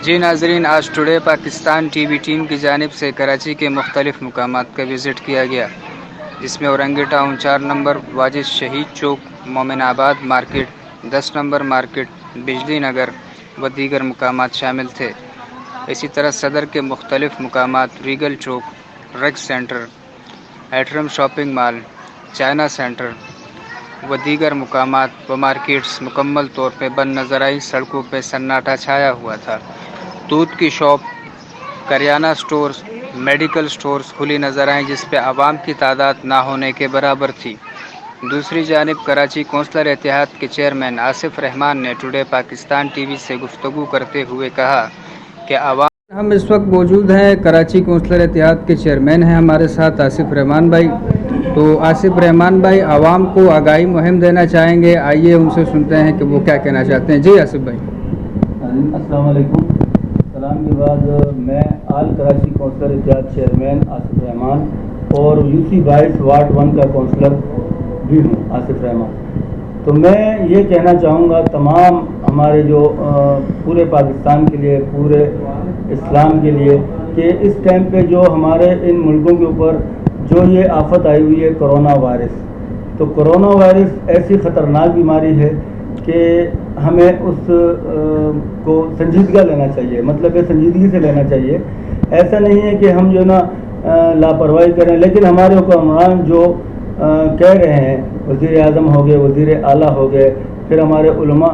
جی ناظرین، آج today Pakistan T V team کی جانب سے کراچی کے مختلف مقامات کا وزٹ کیا گیا، جس میں اورنگی ٹاؤن 4 نمبر واجد شہید چوک، مومن آباد مارکیٹ، 10 نمبر مارکیٹ، بجلی نگر و دیگر مقامات شامل تھے۔ اسی طرح صدر کے مختلف مقامات ریگل چوک، رگ centre, Atrium shopping mall, China centre و دیگر مقامات و مارکیٹس مکمل طور پہ بند نظر آئی۔ سڑکوں پہ سناٹا چھایا ہوا تھا۔ دودھ کی شاپ، کریانہ سٹورز، میڈیکل سٹورز کھلی نظر آئیں، جس پہ عوام کی تعداد نہ ہونے کے برابر تھی۔ دوسری جانب کراچی کونسلر اتحاد کے چیئرمین آصف رحمان نے ٹوڈے پاکستان ٹی وی سے گفتگو کرتے ہوئے کہا کہ عوام ہم اس وقت موجود ہیں، کراچی کونسلر اتحاد کے چیئرمین ہیں ہمارے ساتھ آصف رحمان بھائی۔ تو آصف رحمان بھائی عوام کو آگاہی مہم دینا چاہیں گے، آئیے ان سے سنتے ہیں کہ وہ کیا کہنا چاہتے ہیں۔ جی آصف بھائی۔ السلام علیکم۔ سلام کے بعد میں آل کراچی کونسلر اتحاد چیئرمین آصف رحمان اور UC 22 وارڈ 1 کا کونسلر بھی ہوں آصف رحمان۔ تو میں یہ کہنا چاہوں گا تمام ہمارے جو پورے پاکستان کے لیے، پورے اسلام کے لیے، کہ اس ٹائم پہ جو ہمارے ان ملکوں کے اوپر جو یہ آفت آئی ہوئی ہے کرونا وائرس، تو کرونا وائرس ایسی خطرناک بیماری ہے کہ ہمیں اس کو سنجیدگی لینا چاہیے، مطلب کہ سنجیدگی سے لینا چاہیے۔ ایسا نہیں ہے کہ ہم جو نا لاپرواہی کریں، لیکن ہمارے حکمران جو کہہ رہے ہیں، وزیر اعظم ہو گئے، وزیر اعلیٰ ہو گئے، پھر ہمارے علماء